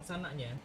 pelaksananya.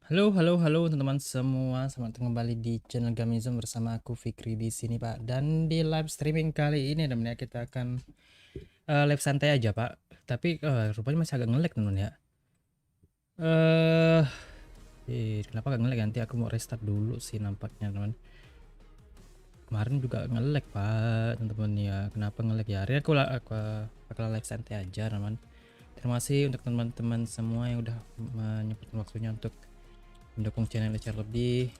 Halo, halo, halo teman-teman semua. Selamat datang kembali di channel Gami bersama aku Fiqri di sini, Pak. Dan di live streaming kali ini teman ya kita akan live santai aja, Pak. Tapi rupanya masih agak nge-lag teman ya. Eh, kenapa agak nge-lag? Nanti aku mau restart dulu sih nampaknya, teman. Kemarin juga nge-lag, Pak, teman-teman ya. Kenapa nge-lag ya? Hari ini aku bakal live santai aja, teman. Terima kasih untuk teman-teman semua yang udah menyempatkan waktunya untuk mendukung channel ini lebih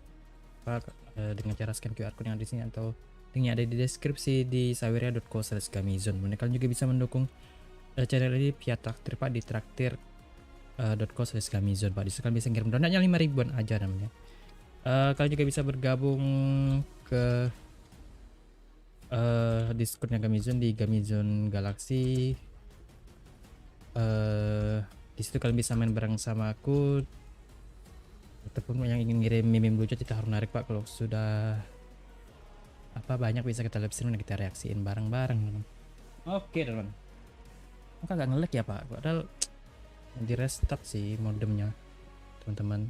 dengan cara scan QR code yang ada di sini atau linknya ada di deskripsi di saweria.co/gamizon. Kalian juga bisa mendukung channel ini via traktir, Pak, di traktir.co/gamizon, Pak. Di situ kalian bisa ngirim donatnya 5 ribuan aja namanya. Kalian juga bisa bergabung ke Discordnya Gamizon di Gamizon Galaxy. Di situ kalian bisa main bareng sama aku, ataupun yang ingin ngirim meme lucu kita harus narik, Pak. Kalau sudah banyak bisa kita live stream dan kita reaksiin bareng-bareng, teman. Oke, teman. Kok agak nge-lag ya, Pak? Padahal di restart sih modemnya, teman-teman.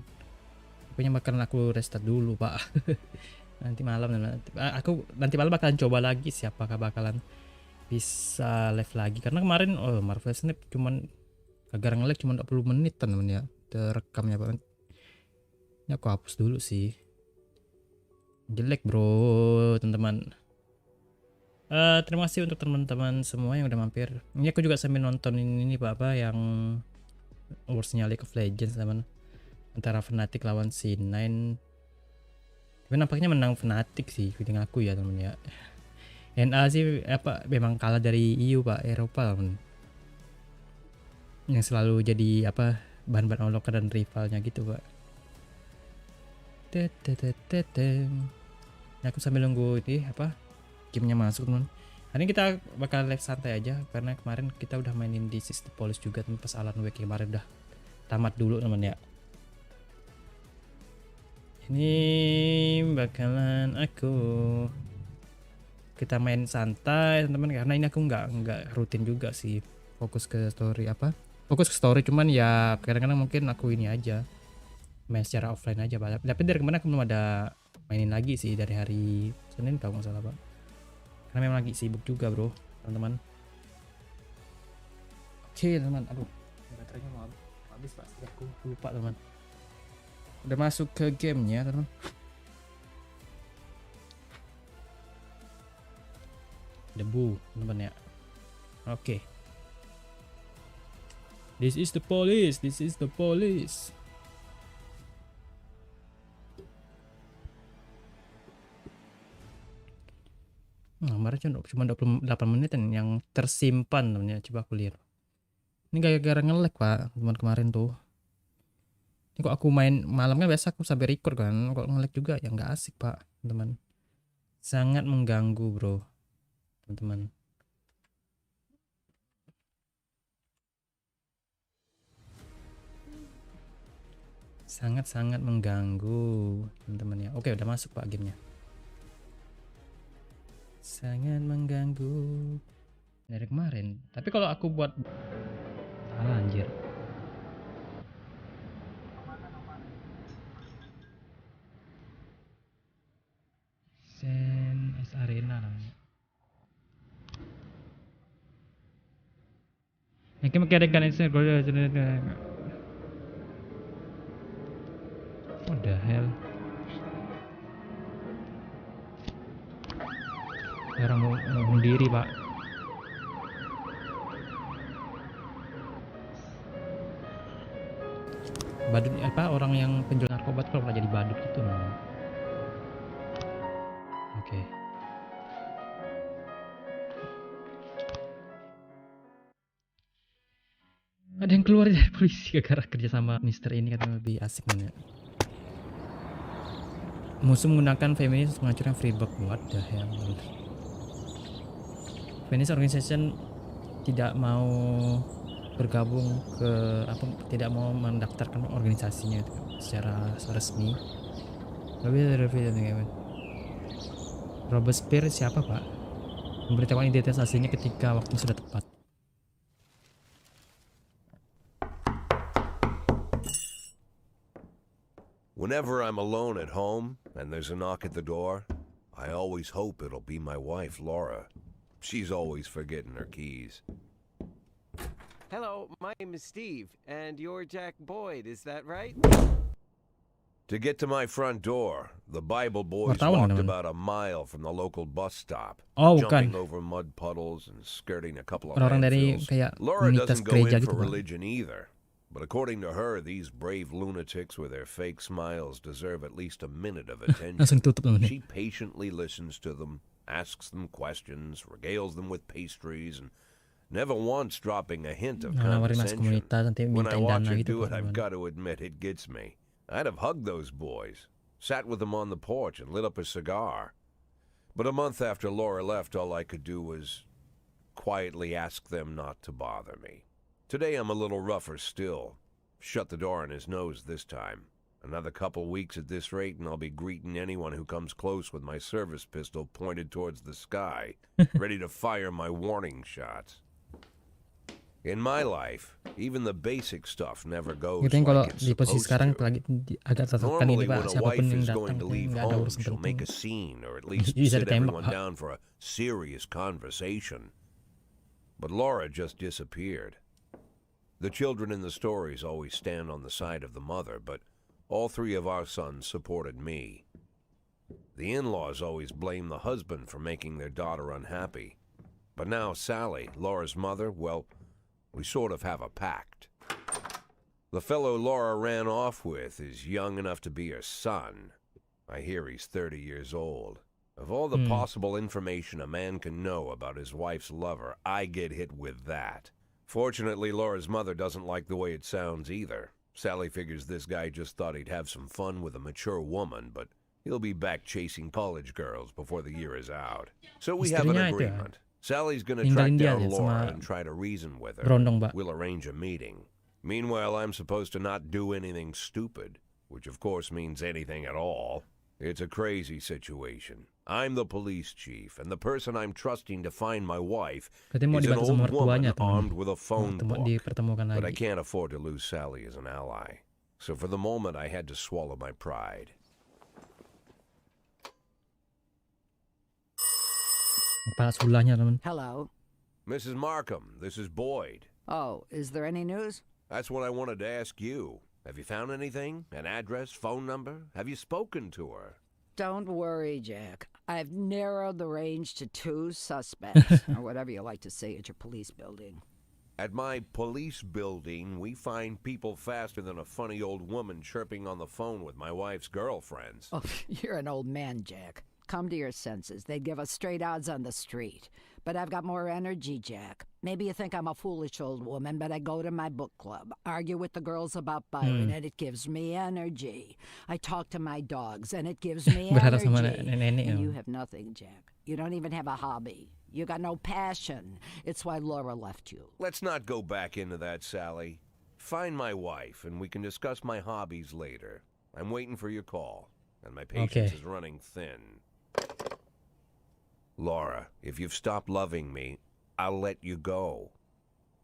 Pokoknya bakalan aku restart dulu, Pak. Nanti malam, aku nanti malam bakalan coba lagi siapakah bakalan bisa live lagi, karena kemarin Marvel Snap cuman agak nge-lag cuma 20 menit, teman ya, terekamnya, Pak. Ini aku hapus dulu sih, jelek bro, teman-teman. Terima kasih untuk teman-teman semua yang udah mampir. Ini aku juga sambil nonton ini Pak, yang Warsnya League of Legends, teman, antara Fnatic lawan C9. Tapi nampaknya menang Fnatic sih, feeling aku ya, teman ya. NA sih memang kalah dari EU, Pak, Eropa, teman. Yang selalu jadi bahan-bahan olokan dan rivalnya gitu, Pak. Ini aku sambil nunggu ini gamenya masuk, teman. Hari ini kita bakal live santai aja karena kemarin kita udah mainin di Setiap Polis juga, teman, pas Alan Wake kemarin udah tamat dulu, teman ya. Ini bakalan kita main santai, teman-teman, karena ini aku nggak rutin juga sih, fokus ke story cuman ya kadang-kadang mungkin aku ini aja main secara offline aja, Pak. Tapi dari kemarin aku belum ada mainin lagi sih, dari hari Senin kalau nggak salah, Pak, karena memang lagi sibuk juga, bro, teman-teman. Oke, teman, aduh, baterainya mau habis, Pak. Aku lupa, teman. Udah masuk ke gamenya, teman. Debu, teman ya. Oke. This is the police. This is the police. Kemarin cuma 28 menit yang tersimpan, teman ya. Coba aku lihat. Ini gara-gara nge-lag, Pak, teman, kemarin tuh. Ini kok aku main malamnya, biasa aku sampai record kan. Kok nge-lag juga ya, nggak asik, Pak, teman. Sangat mengganggu, bro, teman-teman. Sangat-sangat mengganggu, teman-teman ya. Oke, udah masuk, Pak, gamenya. Sangat mengganggu dari kemarin. Tapi kalau aku buat anjir. Sen S Arena namanya. Yang kita mengirimkan instant what the hell. Orang mau bunuh diri, Pak. Badut orang yang penjual narkoba tuh kalau jadi badut gitu, namanya. Oke. Ada yang keluar dari polisi gara-gara kerja sama Mister ini, katanya lebih asik, namanya. Musuh menggunakan feminis menghancurkan Freeburg. What the hell. Feminist organization tidak mau bergabung ke tidak mau mendaftarkan organisasinya itu secara resmi. Robespierre siapa, Pak? Memberitahukan identitas aslinya ketika waktu sudah tepat. Whenever I'm alone at home and there's a knock at the door, I always hope it'll be my wife, Laura. She's always forgetting her keys. Hello, my name is Steve, and you're Jack Boyd, is that right? To get to my front door, the Bible boys Wartawan walked naman. about a mile from the local bus stop, Oh, jumping bukan. over mud puddles and skirting a couple of Orang-orang dari landfills. kayak Laura komunitas doesn't go gereja in gitu, for Pak. religion either. But according to her, these brave lunatics with their fake smiles deserve at least a minute of attention. Langsung tutup naman. She patiently listens to them, asks them questions, regales them with pastries, and never once dropping a hint of Nawarin masuk condescension. komunitas nanti When I mintain watch dana her gitu, do Pak. it, I've got to admit it gets me. I'd have hugged those boys, sat with them on the porch, and lit up a cigar. But a month after Laura left, all I could do was quietly ask them not to bother me. Today I'm a little rougher still. Shut the door on his nose this time. Another couple weeks at this rate and I'll be greeting anyone who comes close with my service pistol pointed towards the sky, ready to fire my warning shots. In my life, even the basic stuff never goes Gitu kalau like it's di posisi supposed sekarang to. lagi agak tertekan ini, Normally, Pak. when a Siapapun wife yang is datang going to tuh leave nggak ada home, urusan she'll make penting. a scene or at least Bisa sit ditembak, everyone Pak. down for a serious conversation. But Laura just disappeared. The children in the stories always stand on the side of the mother, but all three of our sons supported me. The in-laws always blame the husband for making their daughter unhappy. But now Sally, Laura's mother, well, we sort of have a pact. The fellow Laura ran off with is young enough to be her son. I hear he's 30 years old. Of all the possible information a man can know about his wife's lover, I get hit with that. Fortunately, Laura's mother doesn't like the way it sounds either. Sally figures this guy just thought he'd have some fun with a mature woman, but he'll be back chasing college girls before the year is out. So we have an Istrinya itu ya, agreement. Sally's gonna ninggalin track dia down ya Laura sama and try to reason with her. Brondong, Pak. We'll arrange a meeting. Meanwhile, I'm supposed to not do anything stupid, which of course means anything at all. It's a crazy situation. I'm the police chief, and the person I'm trusting to find my wife Katanya mau is an dibantu sama old woman mertuanya, teman. armed with a phone book. Dipertemukan But I lagi. can't afford to lose Sally as an ally. So for the moment, I had to swallow my pride. Kepala sebelahnya, teman. Hello. Mrs. Markham, this is Boyd. Oh, is there any news? That's what I wanted to ask you. Have you found anything? An address, phone number? Have you spoken to her? Don't worry, Jack. I've narrowed the range to 2 suspects, or whatever you like to say at your police building. At my police building, we find people faster than a funny old woman chirping on the phone with my wife's girlfriends. Oh, you're an old man, Jack. Come to your senses. They'd give us straight odds on the street. But I've got more energy, Jack. Maybe you think I'm a foolish old woman, but I go to my book club, argue with the girls about Byron, and it gives me energy. I talk to my dogs, and it gives me Berharap sama energy. nenek-nenek. And you have nothing, Jack. You don't even have a hobby. You got no passion. It's why Laura left you. Let's not go back into that, Sally. Find my wife, and we can discuss my hobbies later. I'm waiting for your call, and my patience is running thin. Laura, if you've stopped loving me, I'll let you go.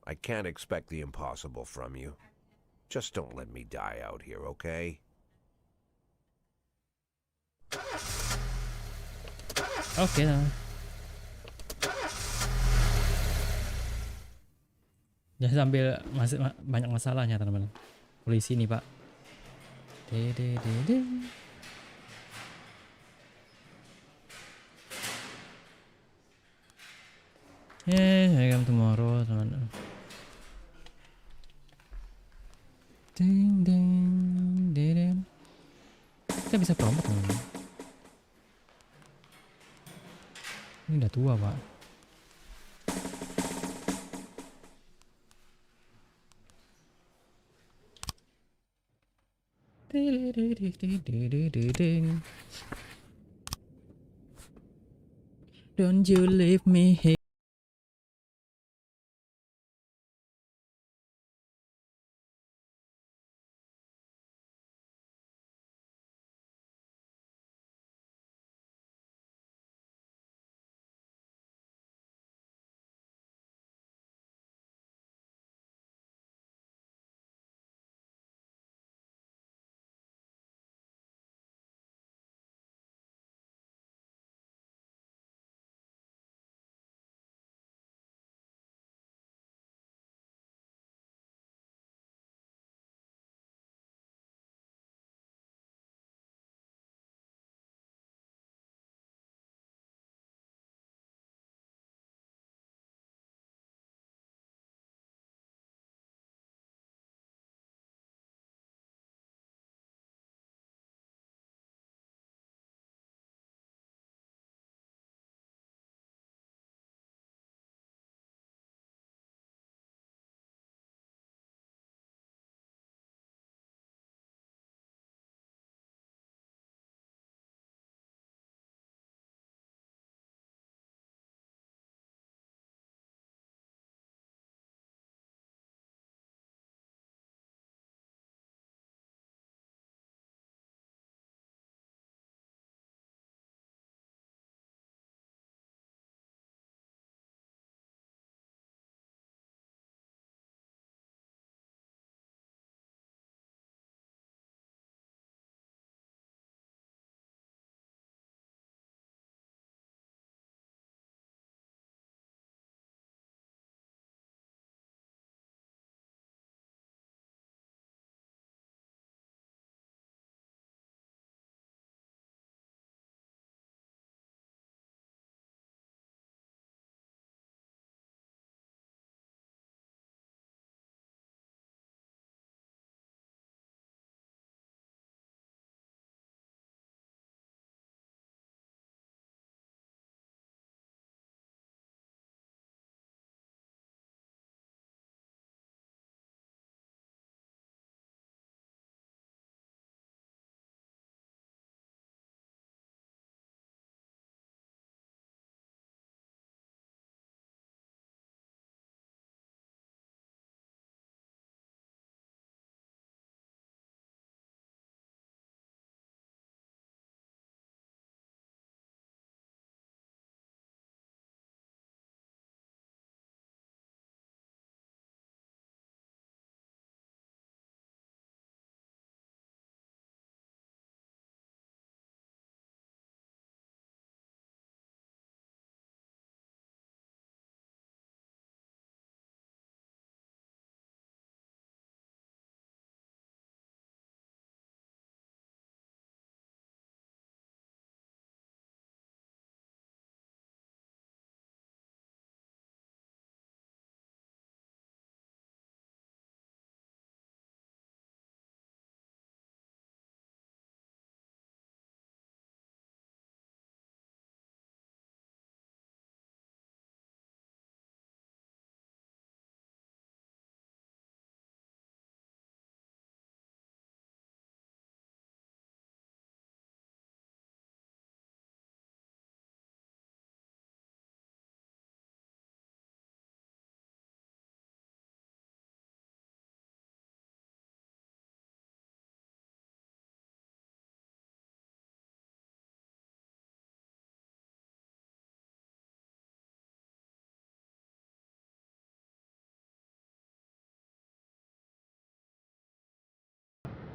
I can't expect the impossible from you. Just don't let me die out here, okay? Oke, teman. Ya sambil masih banyak masalahnya, teman-teman. Polisi nih, Pak. Dededede. I come tomorrow, teman. Ding ding ding. Kita bisa promote, teman. Ini udah tua, Pak. Don't you leave me here.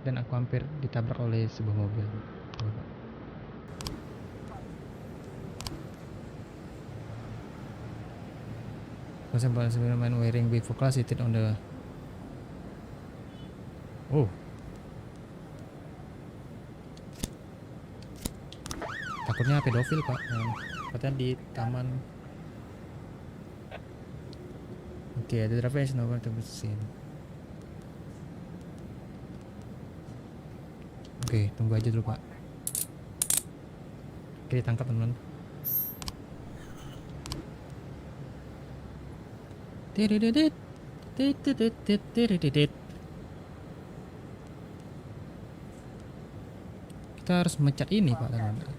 dan aku hampir ditabrak oleh sebuah mobil. Was man wearing before class seated on the. Oh. Takutnya pedofil pak. Katanya di taman. Oke, ada driver is nowhere to be seen. Oke, tunggu aja dulu pak. Oke, ditangkap teman-teman. Kita harus mencat ini pak teman-teman.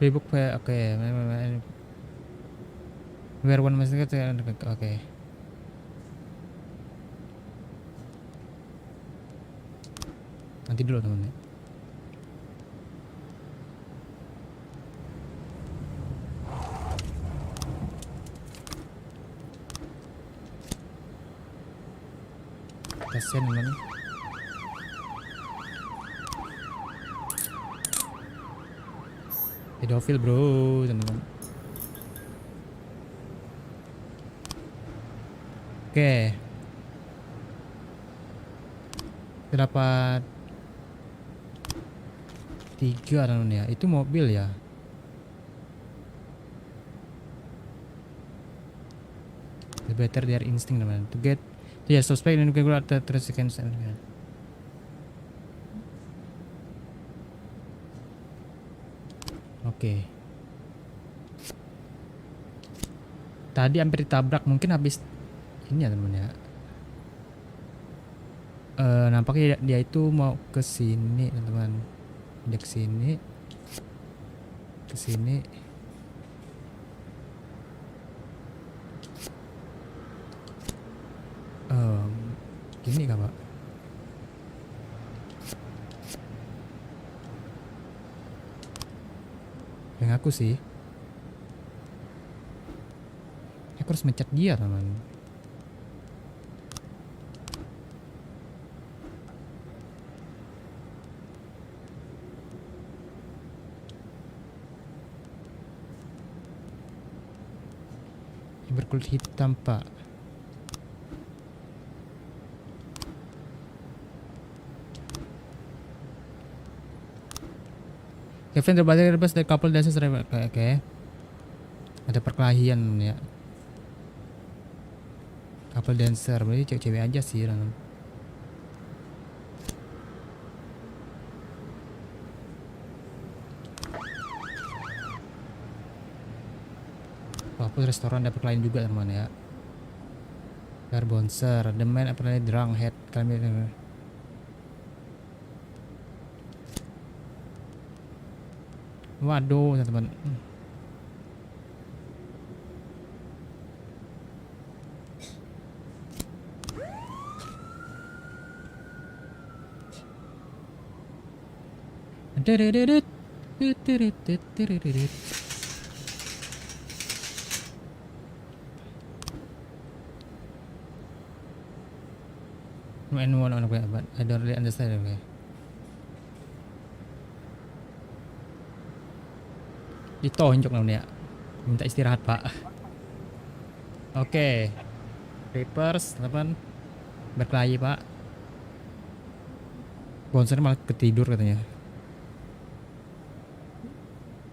Playbook oke. Where one must oke. Nanti dulu teman-teman. Kasian teman. Pedofil bro teman-teman. Oke. Dapat 3 teman ya. Itu mobil ya. The better their instinct teman. To get suspect and we got the 3 seconds. Oke. Tadi hampir ditabrak, mungkin habis ini ya teman ya. Nampaknya dia itu mau ke sini teman-teman. Dia ke sini. Ke sini. Gini kah pak? Yang aku sih, aku harus mencat dia teman. Yang berkulit hitam pak. Kevin terbalik rebus dari couple dances. Oke. Ada perkelahian ya. Couple dancer, berarti cewek-cewek aja sih. Walaupun restoran ada perkelahian juga teman ya. Bar bouncer, the man apparently drunk head. Kami waduh teman-teman. Anyone on but I don't really understand. Okay. Ditonjok namanya. Minta istirahat pak. Oke. Papers teman. Berkelahi pak. Bouncer malah ketidur katanya.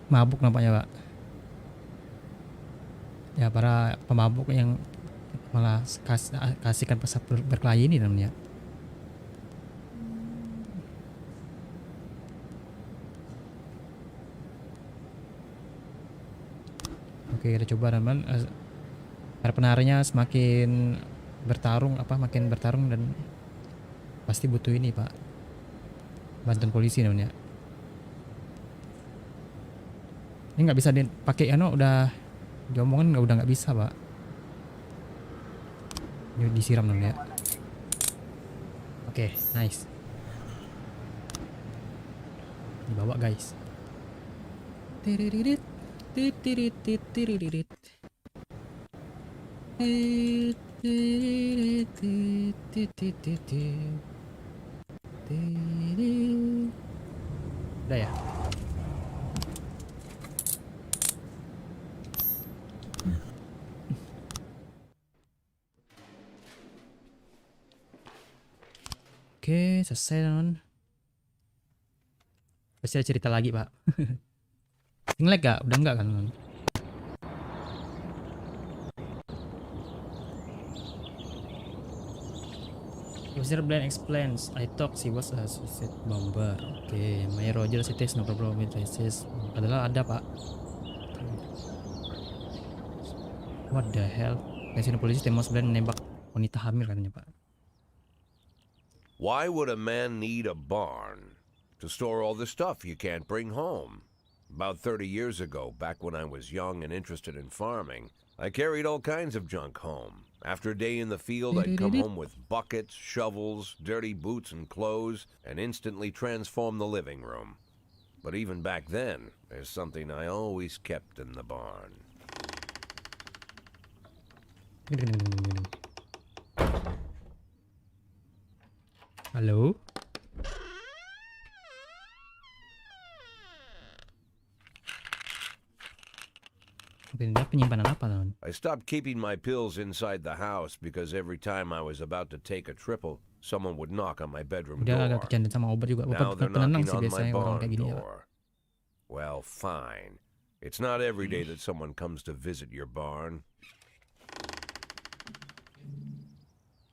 Mabuk nampaknya pak. Ya para pemabuk yang malah kasihkan pasal berkelahi ini namanya. Oke, kita coba teman. Para penarinya semakin makin bertarung dan pasti butuh ini pak, bantuan polisi namanya. Ini nggak bisa dipakai udah Diomongin udah nggak bisa pak. Yuk disiram dong ya. Oke, nice. Dibawa guys. Tiririt, tiririt, tiririt. Udah ya? Oke, selesai non. Pasti ada cerita lagi pak. Nge-lag gak? Udah enggak kan non? User Blind explains, I thought she was a suicide bomber. Oke, my Roger it is no problem with racist. Adalah ada pak. What the hell? Pensiun polisi temos Blind menembak wanita hamil katanya pak. Why would a man need a barn to store all the stuff you can't bring home? About 30 years ago, back when I was young and interested in farming, I carried all kinds of junk home. After a day in the field, I'd come home with buckets, shovels, dirty boots and clothes, and instantly transform the living room. But even back then, there's something I always kept in the barn. Halo? Penyimpanan apa non? I stopped keeping my pills inside the house because every time I was about to take a triple, someone would knock on my bedroom Dia door. agak kecanduan sama obat juga. Now Bapak they're penenang knocking sih on my biasanya orang barn kayak gini ya. door. Well, fine. It's not every day that someone comes to visit your barn.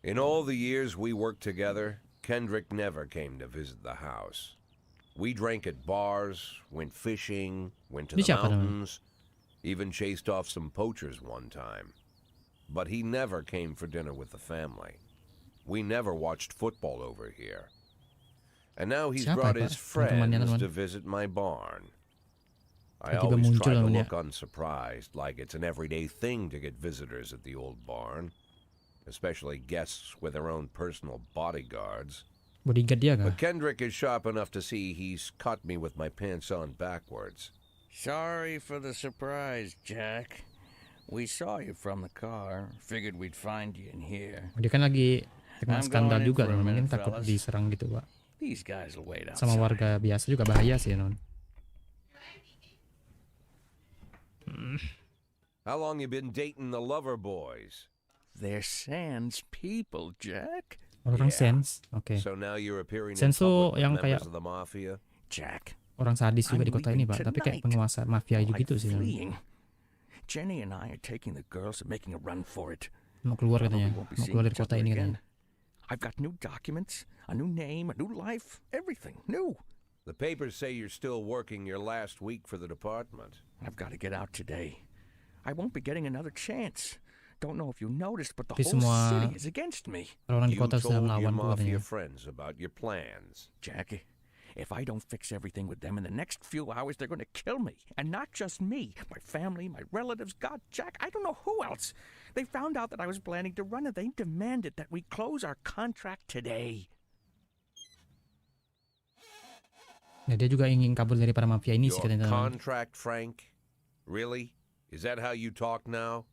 In all the years we worked together, Kendrick never came to visit the house. We drank at bars, went fishing, went to the Ini siapa namanya? mountains, even chased off some poachers one time. But he never came for dinner with the family. We never watched football over here. And now he's Siapa brought ya, his Pak? Teman-temannya, friends teman. to visit my barn. I Tiba-tiba always muncul try to namanya. look unsurprised, like it's an everyday thing to get visitors at the old barn, especially guests with their own personal bodyguards. Bodyguard dia kah? But Kendrick is sharp enough to see he's caught me with my pants on backwards. Sorry for the surprise, Jack. We saw you from the car. Figured we'd find you in here. Dia kan lagi kena I'm skandal going in juga for a non. Mungkin minute, takut fellas. diserang gitu pak. These guys will wait Sama outside. warga biasa juga bahaya sih non. How long you been dating the lover boys? They're Sans people, Jack. Orang Yeah. sense. Oke. So now you're appearing Sense in public tuh with yang members kayak of the mafia? Jack. orang sadis juga I'm di kota ini leaving pak. Tapi kayak tonight. penguasa mafia Like gitu sih non. fleeing. Jenny and I are taking the girls and making a run for it. Mau keluar Probably katanya. won't be Mau seeing keluar dari each kota other ini again. katanya. I've got new documents, a new name, a new life, everything new. The papers say you're still working your last week for the department. I've got to get out today. I won't be getting another chance. Don't know if you noticed, but the Tapi whole semua city is against me. orang di You kota sudah told your melawan tuh mafia katanya. friends about your plans. Jackie, if I don't fix everything with them in the next few hours, they're going to kill me. And not just me, my family, my relatives, God, Jack, I don't know who else. They found out that I was planning to run and they demanded that we close our contract today. Ya, dia juga ingin kabur dari para mafia ini sih Your katanya. contract, Frank? Really? Is that how you talk now?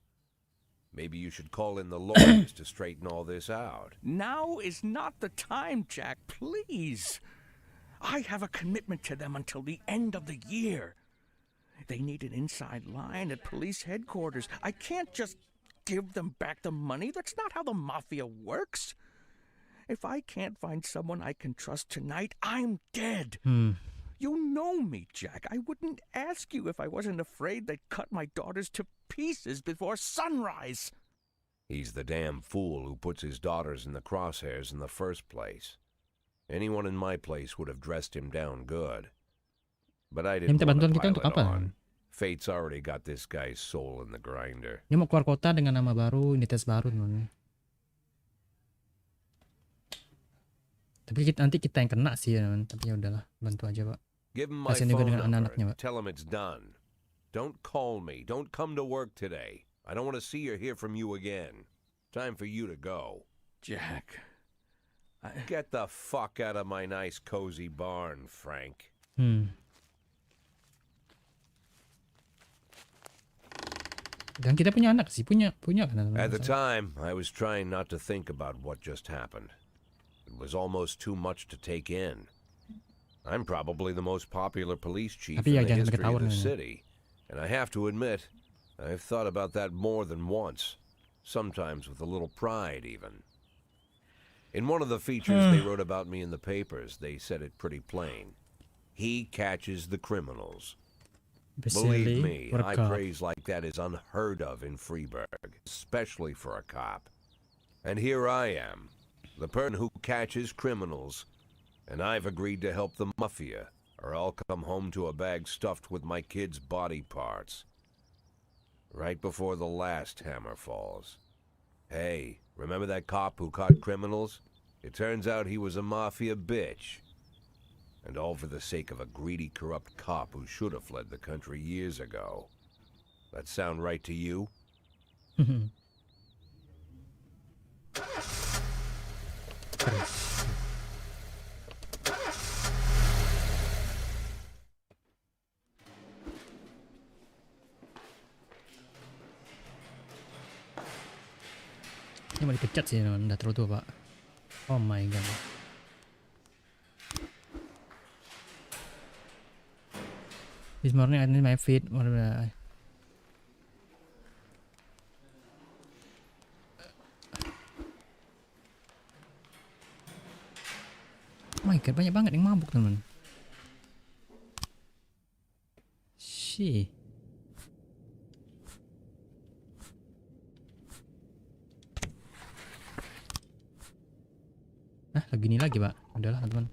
Maybe you should call in the lawyers to straighten all this out. Now is not the time, Jack, please. I have a commitment to them until the end of the year. They need an inside line at police headquarters. I can't just give them back the money. That's not how the mafia works. If I can't find someone I can trust tonight, I'm dead. You know me, Jack. I wouldn't ask you if I wasn't afraid they'd cut my daughters to pieces before sunrise. He's the damn fool who puts his daughters in the crosshairs in the first place. Anyone in my place would have dressed him down good. But I Dia didn't minta want to bantuan kita pile untuk it apa? on. Fate's already got this guy's soul in the grinder. Dia mau keluar kota dengan nama baru, identitas baru non. Tapi nanti kita yang kena sih non. Tapi ya udahlah, bantu aja pak. Give him my Kasian juga phone dengan number. anak-anaknya, Pak. Tell him it's done. Don't call me. Don't come to work today. I don't want to see or hear from you again. Time for you to go. Jack, Get the fuck out of my nice cozy barn, Frank. Dan kita punya anak sih, punya kan. At the time, I was trying not to think about what just happened. It was almost too much to take in. I'm probably the most popular police chief Tapi ya in the jangan history of ketahuan the kan. city, and I have to admit, I've thought about that more than once, sometimes with a little pride even. In one of the features they wrote about me in the papers, they said it pretty plain. He catches the criminals. Believe me, high praise like that is unheard of in Freeburg, especially for a cop. And here I am, the person who catches criminals, and I've agreed to help the mafia, or I'll come home to a bag stuffed with my kids' body parts. Right before the last hammer falls. Hey, remember that cop who caught criminals? It turns out he was a mafia bitch. And all for the sake of a greedy, corrupt cop who should have fled the country years ago. That sound right to you? Ini mau dipecat sih, udah terlalu tua pak. Oh my god. This morning I need my feet. Oh my god, banyak banget yang mabuk teman. Shit. Lagi ini lagi pak. Udahlah teman.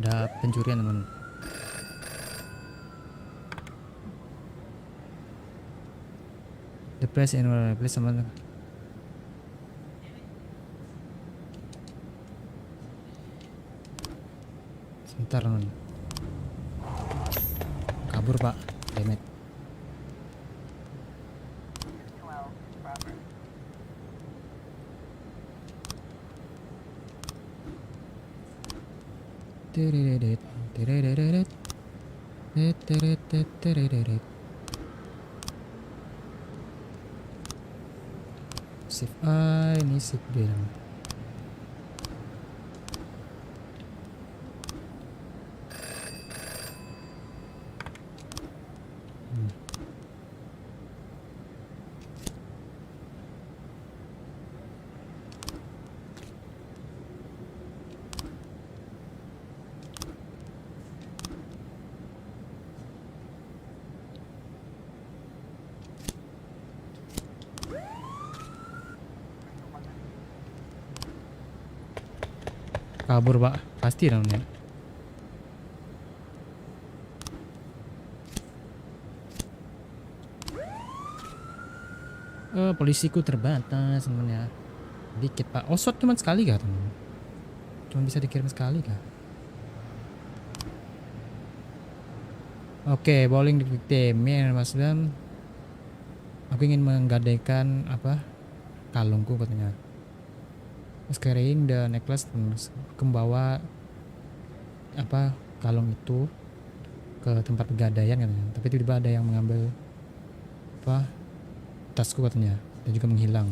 Ada pencurian teman. The place in place sama. Sebentar teman. Kabur pak. Damn it. Shift A, ini shift B. Kabur pak, pasti namanya. Polisiku terbatas temennya. Dikit pak. Oh shot cuma sekali kah temen? Cuma bisa dikirim sekali kah? Oke, bowling di victim mas dan aku ingin menggadaikan apa kalungku katanya. Carrying the necklace, membawa apa kalung itu ke tempat pegadaian katanya. Tapi tiba-tiba ada yang mengambil apa tasku katanya dan juga menghilang.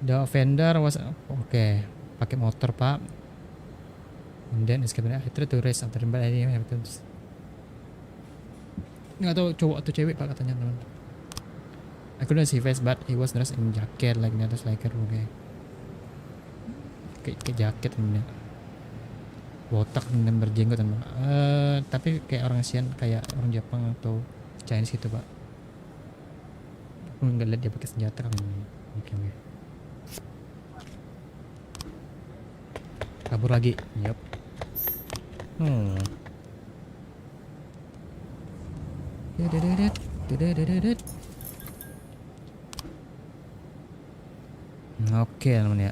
The offender was pakai motor pak. And then escape. I tried to race after but I didn't have to. Nggak tahu cowok atau cewek pak katanya teman. I couldn't see face but he was dressed in jacket like that, like kayak jaket temennya. Botak dan berjenggot teman. Tapi kayak orang Asian, kayak orang Jepang atau Chinese gitu pak. Aku nggak lihat dia pakai senjata kan. Oke. Kabur lagi. Yup. Oke teman ya.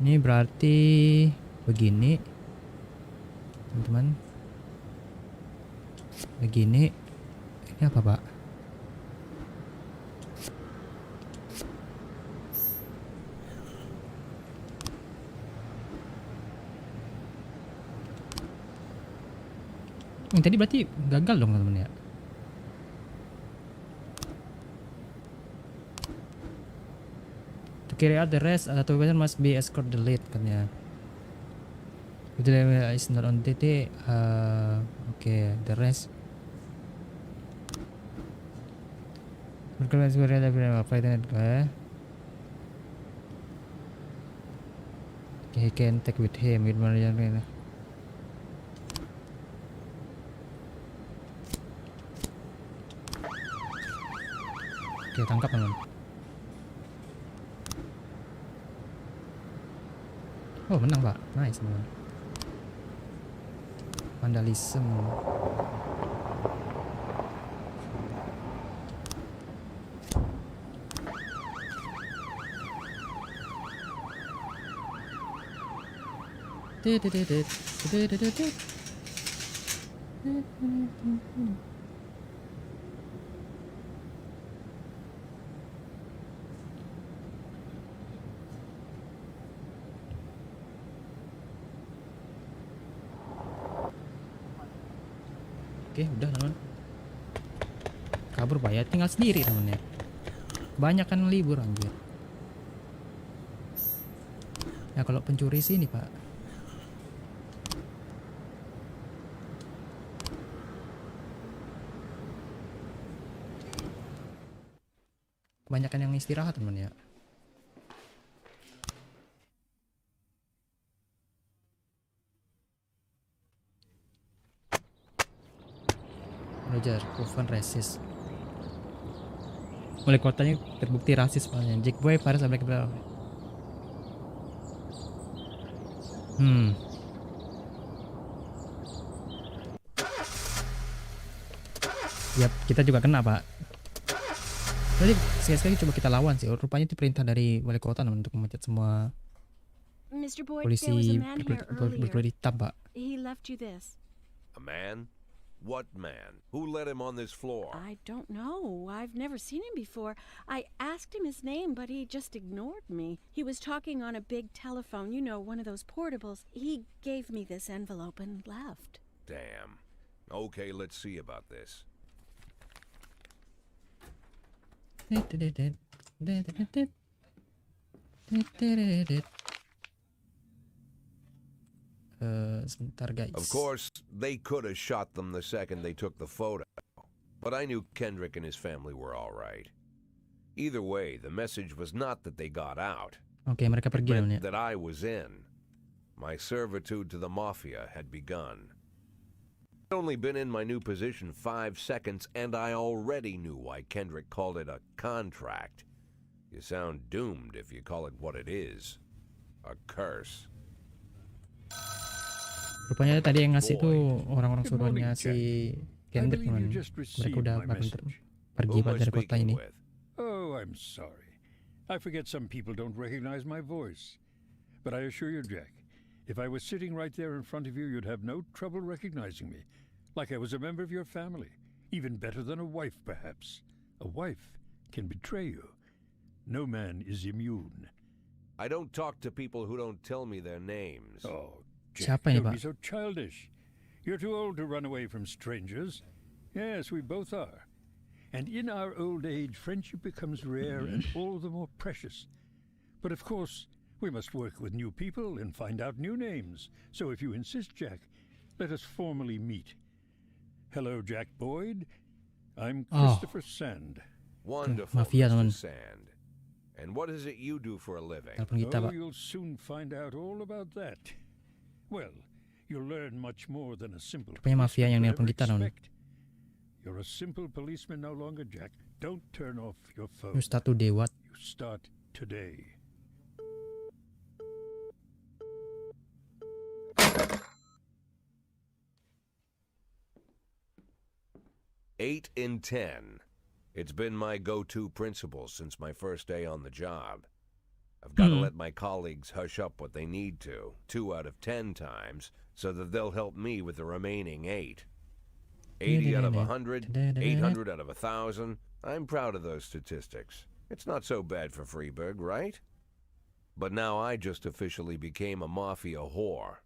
Ini berarti begini teman-teman. Begini. Ini apa pak? Tadi berarti gagal dong teman-teman ya. To carry out the rest, atau must be escort the lead katanya. If the level is not on DT, the rest. Berkelas gue ada berapa fighting he can take with him with Marian. Oke, tangkap teman. Oh menang pak, nice teman. Vandalism. Oke, udah teman. Kabur pak ya, tinggal sendiri temennya. Banyak kan libur anjir. Ya kalau pencuri sini pak. Kebanyakan yang istirahat teman ya. Wajar, proven rasis. Wali kotanya terbukti rasis soalnya. Jack Boy, Faris, sampai ke belakang. Yap, kita juga kena, Pak. Jadi sekali-sekali coba kita lawan sih. Rupanya itu perintah dari wali kota untuk memecat semua Mr. Boyd, polisi there was a man here berkulit earlier. hitam, Pak. He left you this. A man? What man? Who let him on this floor? I don't know. I've never seen him before. I asked him his name, but he just ignored me. He was talking on a big telephone, you know, one of those portables. He gave me this envelope and left. Damn. Okay, let's see about this. Sebentar guys. Of course, they could have shot them the second they took the photo, but I knew Kendrick and his family were all right. Either way, the message was not that they got out. Oke, mereka It pergi meant namanya. that I was in. My servitude to the mafia had begun. I'd only been in my new position 5 seconds, and I already knew why Kendrick called it a contract. You sound doomed if you call it what it is. A curse. Rupanya tadi yang ngasih itu orang-orang Good morning, suruhannya Jack. si I Kendrick, believe you teman. just Mereka received udah my bakal message. pergi Who am I dari kota speaking ini. with? Oh, I'm sorry. I forget some people don't recognize my voice. But I assure you, Jack, if I was sitting right there in front of you, you'd have no trouble recognizing me. Like I was a member of your family. Even better than a wife, perhaps. A wife can betray you. No man is immune. I don't talk to people who don't tell me their names. Oh, Jack, Siapa ini, don't Pak? be so childish. You're too old to run away from strangers. Yes, we both are. And in our old age, friendship becomes rare and all the more precious. But of course, we must work with new people and find out new names. So if you insist, Jack, let us formally meet. Hello, Jack Boyd. I'm Christopher Sand. Wonderful, Mafia, Mr. teman. Sand. And what is it you do for a living? Telepon kita, Oh, Pak. you'll soon find out all about that. Well, you'll learn much more than a simple Rupanya mafia yang policeman nelpon could kita, ever non. expect. You're a simple policeman no longer, Jack. Don't turn off your phone. Ustaz tuh dewa. You start today. Eight in 10. It's been my go-to principle since my first day on the job. I've got to let my colleagues hush up what they need to, 2 out of 10 times, so that they'll help me with the remaining 8. 80 out of 100, 800 out of 1,000. I'm proud of those statistics. It's not so bad for Freeburg, right? But now I just officially became a mafia whore.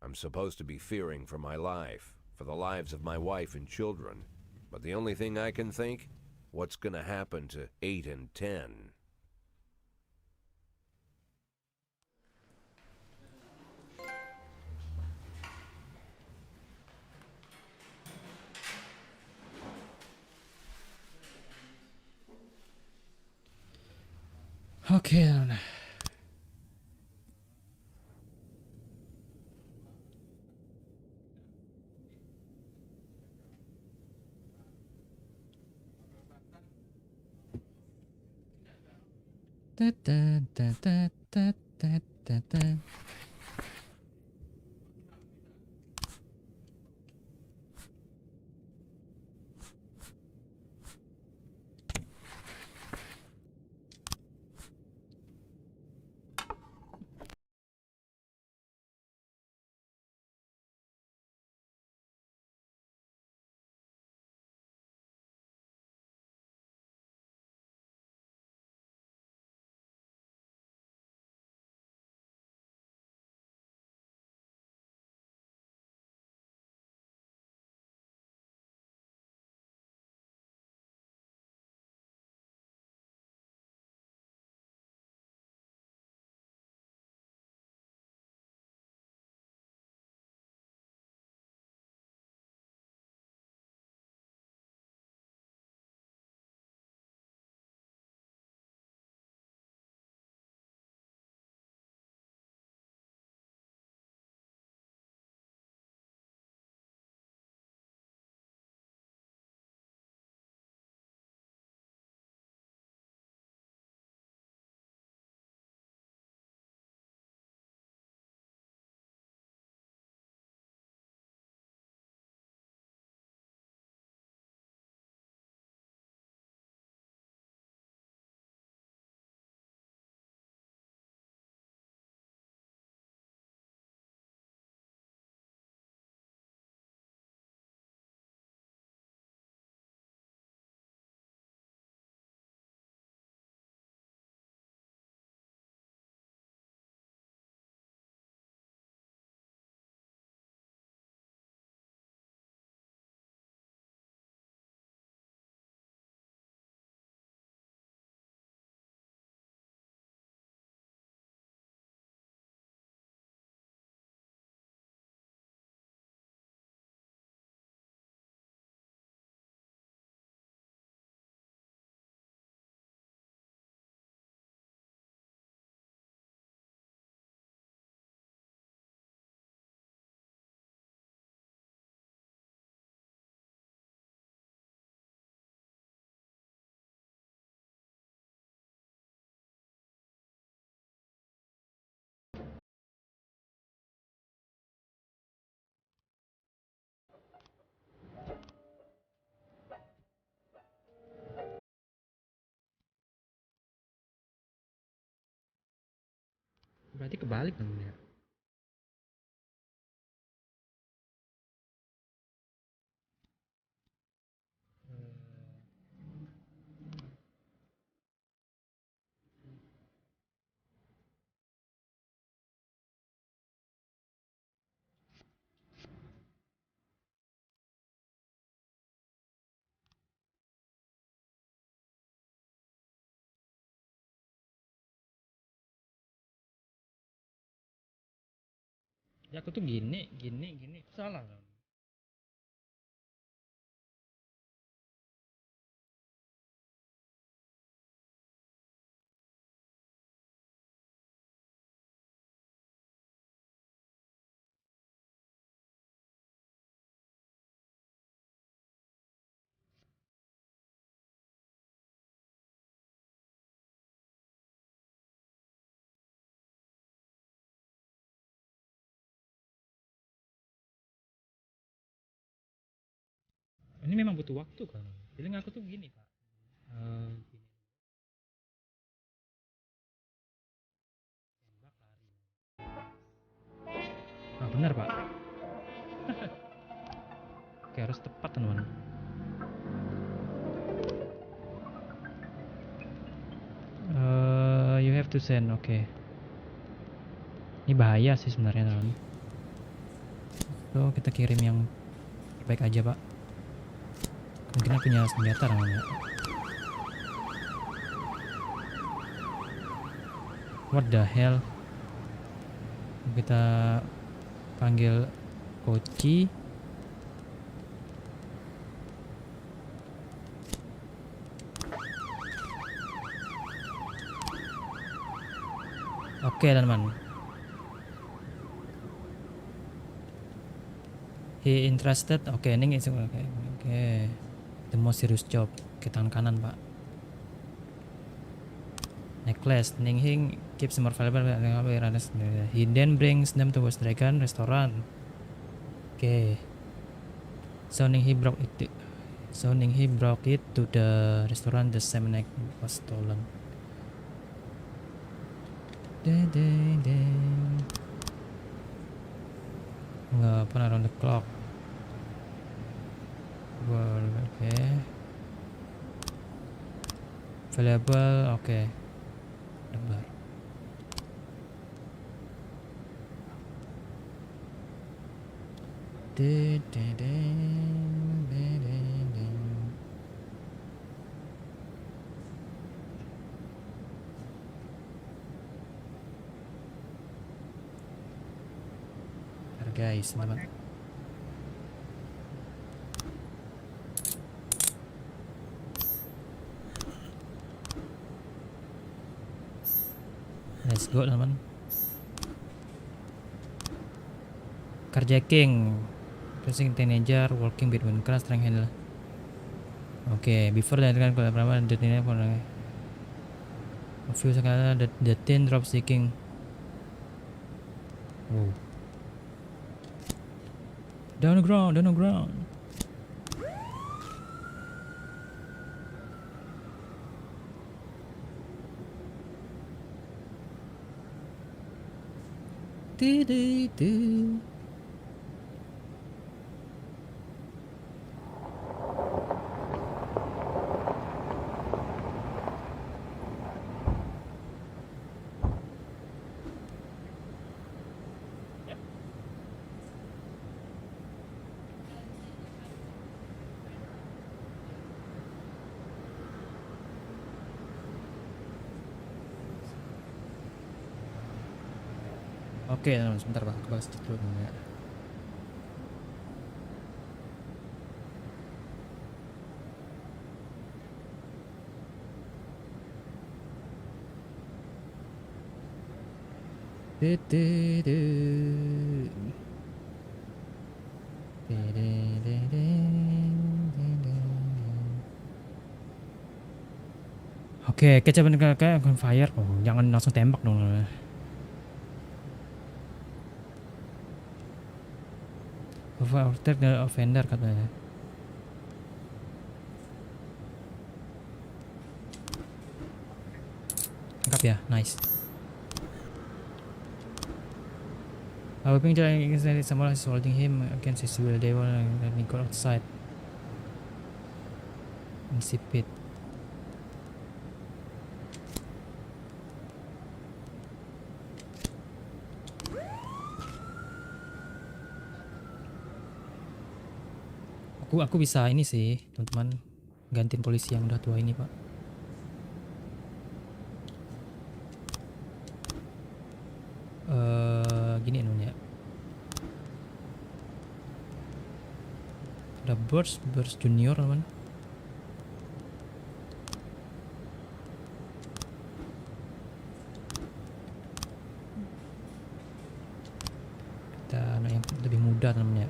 I'm supposed to be fearing for my life, for the lives of my wife and children. But the only thing I can think, what's gonna happen to 8 and 10? Oke. Ta ta ta ta ta ta ta ta. berarti kebalik dong ya. Ya aku tuh gini salah dong. Ini memang butuh waktu kan. Feeling aku tuh gini pak. Gini. Tembak lari. Ah benar pak. Oke harus tepat teman. You have to send. Oke. Ini bahaya sih sebenarnya teman. So kita kirim yang terbaik aja pak. Mungkin punya senjata namanya. What the hell? Kita panggil Koci. Oke teman. He interested. Oke, ini oke. The most serious job. Ke tangan kanan pak. Necklace. Ning keeps more valuable. He then brings them towards Dragon restaurant. Oke. So Ning he brought it to the restaurant. The same neck was stolen. Nggak pernah around the clock. Well, oke. Available, oke. Bentar. Guys, teman. Let's go teman. Carjacking, pressing teenager, walking between cars, trying handle. Oke, before that kan kalau pertama the teenager a few seconds the teen drop seeking. Oh. Down the ground. Oke, sebentar pak, bahas dulu ya. Oke, kecapan kayak fire. Oh, jangan langsung tembak dong. Overtake the offender katanya. Tangkap ya, nice. Hoping that I can someone is holding him against his will. They will let me go outside. Insipid. Aku bisa ini sih, teman-teman, gantiin polisi yang udah tua ini, Pak. Gini namanya. Ada Burst Junior, teman. Kita anak yang lebih muda namanya.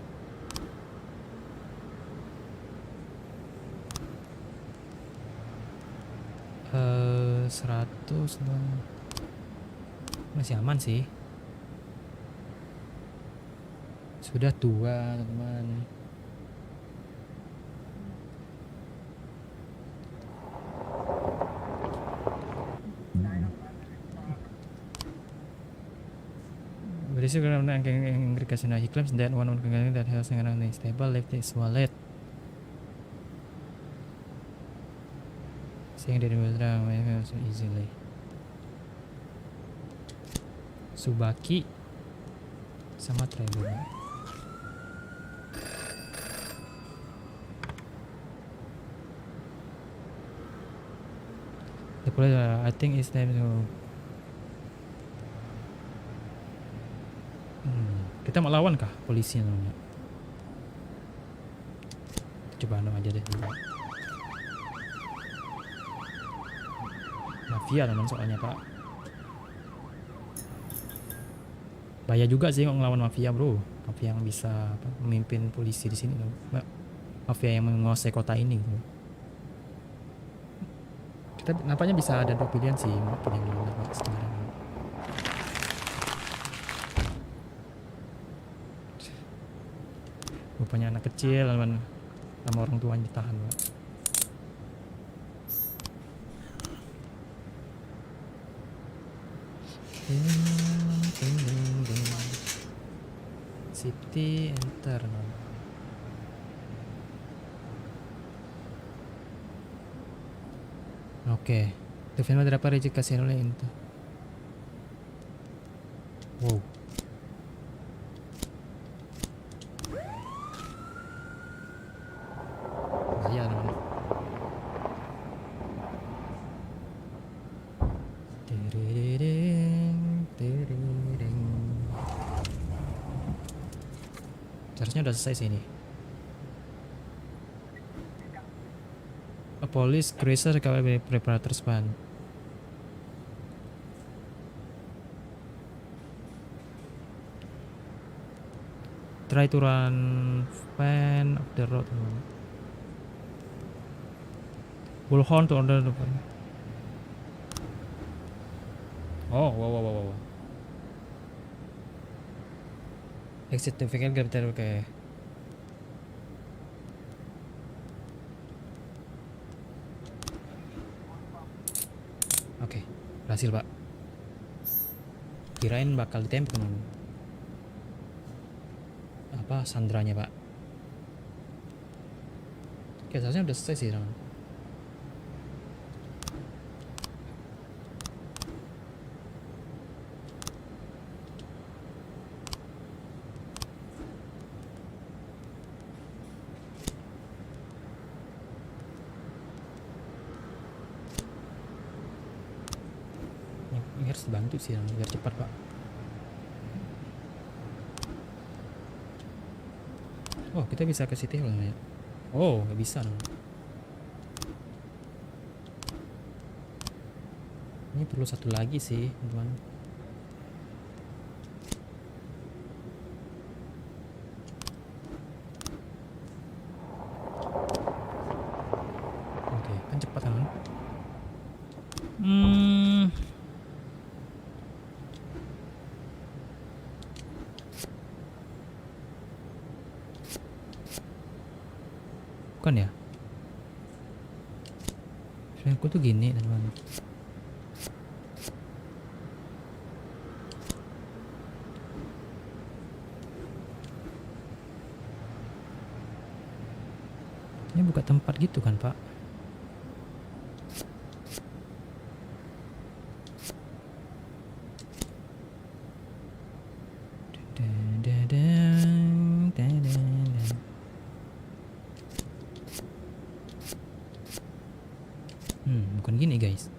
100 masih aman sih. Sudah tua, teman. Berisi karena yang requested he claims that one that has an stable left his wallet. Saying that it was wrong so easily. Subaki sama Trevor. The police, I think it's time to. Kita mau lawan kah polisi namanya? Coba aja deh. Mafia teman soalnya, Pak. Bahaya juga sih ngelawan mafia, bro. Mafia yang bisa memimpin polisi di sini, mafia yang menguasai kota ini, gitu. Kita nampaknya bisa ada dua pilihan sih, mau pilih yang mana sekarang. Rupanya anak kecil sama orang tuanya ditahan, Pak. City enter. Oke. Tu film berapa reject oleh itu. Wow. Bahaya teman. Harusnya udah selesai sih ini. A police cruiser covered preparator span. Try to run fan of the road. Bullhorn to order the. Oh, wow. Exit to vehicle gap okay. Oke, berhasil, Pak. Kirain bakal ditembak teman. Apa sandranya, Pak? Oke, seharusnya udah selesai sih, teman. Harus dibantu sih biar cepat, Pak. Oh, kita bisa ke City Hall ya? Oh, nggak bisa dong. Ini perlu satu lagi sih, teman. Oke, kan cepat kan? Bukan ya? Filmku tuh gini, teman. Ini buka tempat gitu kan, Pak? Bukan gini, guys.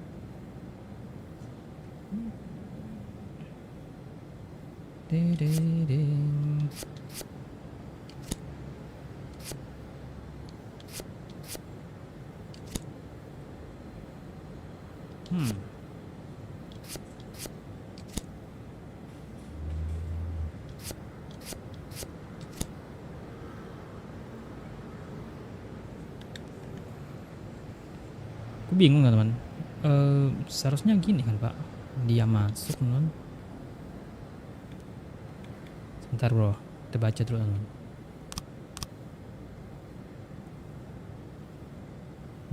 Aku bingung teman. Seharusnya gini kan, Pak? Dia masuk, teman. Sebentar, bro. Kita baca dulu, teman.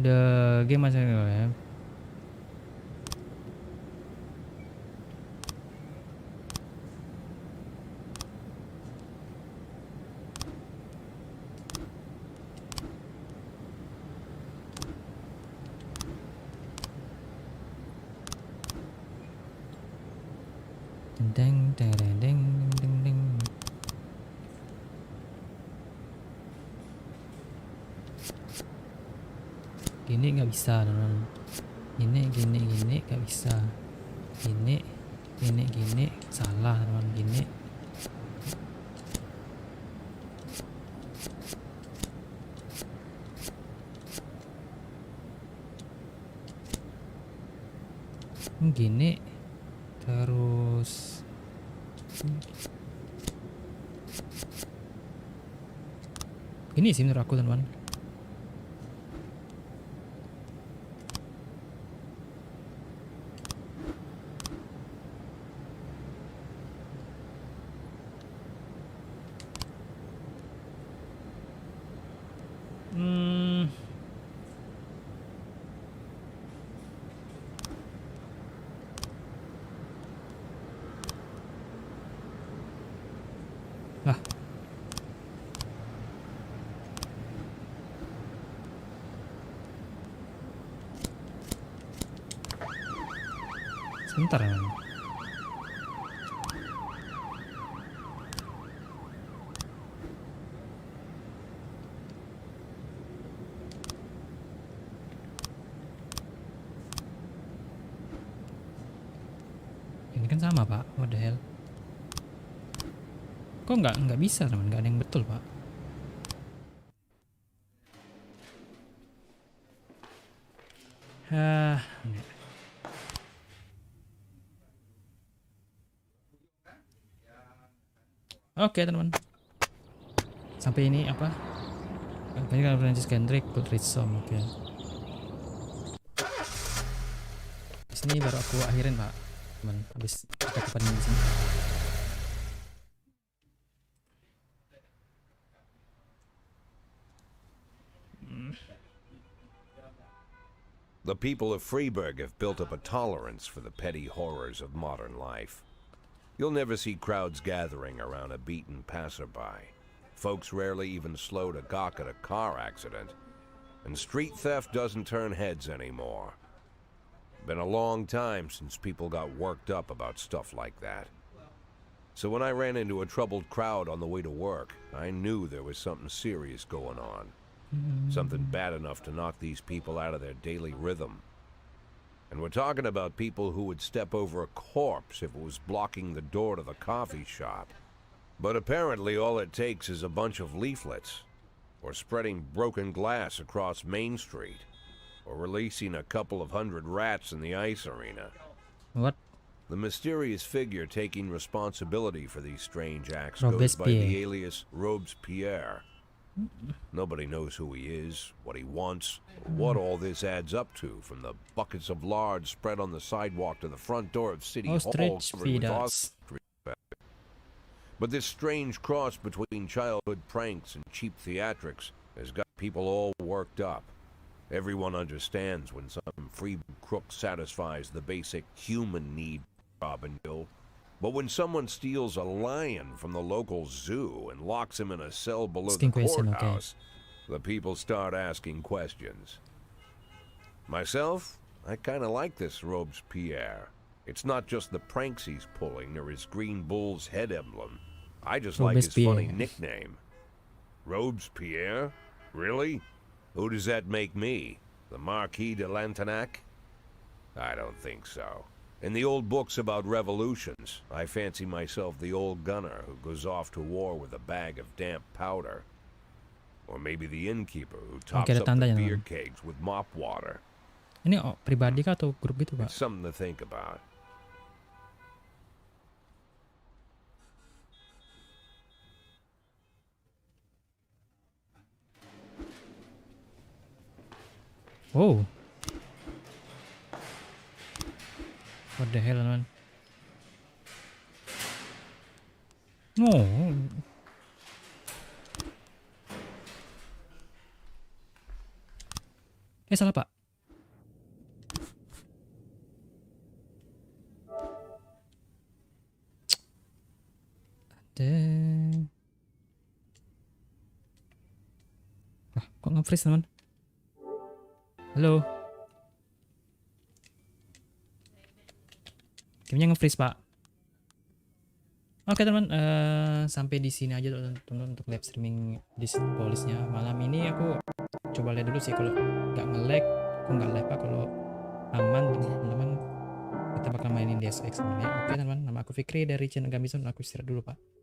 The game masih ya. Deng deng deng deng deng deng. Gini nggak bisa, teman. Gini nggak bisa. Gini salah, teman. Gini. Gini terus ini sih menurut aku, teman. Lah. Sebentar, teman. Ini kan sama, Pak. What the hell? Kok nggak bisa, teman? Nggak ada yang betul, Pak. Oke, teman. Sampai ini apa? Banyak kan Francis Kendrick, Putri Som. Oke. Di sini baru aku akhirin, Pak. Teman, habis kita kepanin di sini. The people of Freiburg have built up a tolerance for the petty horrors of modern life. You'll never see crowds gathering around a beaten passerby. Folks rarely even slow to gawk at a car accident. And street theft doesn't turn heads anymore. Been a long time since people got worked up about stuff like that. So when I ran into a troubled crowd on the way to work, I knew there was something serious going on. Something bad enough to knock these people out of their daily rhythm. And we're talking about people who would step over a corpse if it was blocking the door to the coffee shop. But apparently all it takes is a bunch of leaflets, or spreading broken glass across Main Street, or releasing a couple of hundred rats in the ice arena. What? The mysterious figure taking responsibility for these strange acts goes by the alias Robespierre. Nobody knows who he is, what he wants, or what all this adds up to, from the buckets of lard spread on the sidewalk to the front door of City Hall covered with ostrich. But this strange cross between childhood pranks and cheap theatrics has got people all worked up. Everyone understands when some free crook satisfies the basic human need to rob and kill. But when someone steals a lion from the local zoo and locks him in a cell below the courthouse, the people start asking questions. Myself, I kind of like this Robespierre. It's not just the pranks he's pulling or his green bull's head emblem. I just like his funny Robespierre. nickname. Robespierre? Really? Who does that make me? The Marquis de Lantenac? I don't think so. In the old books about revolutions, I fancy myself the old gunner who goes off to war with a bag of damp powder. Or maybe the innkeeper who tops ada up the tandanya, beer teman. kegs with mop water. Ini pribadi kah atau grup itu, Pak? It's something to think about. Oh. What the hell, man? No. Salah, Pak. Ada. Wah, kok nge-freeze, teman? Halo. Gamenya nge-freeze, Pak. Oke, teman, sampai di sini aja teman-teman untuk live streaming di polisnya malam ini. Aku coba lihat dulu sih, kalau nggak nge-lag, aku nggak live, Pak. Kalau aman, teman-teman, kita bakal mainin DSX ini. Oke, teman-teman, nama aku Fiqri dari channel Gami. Aku istirahat dulu, Pak.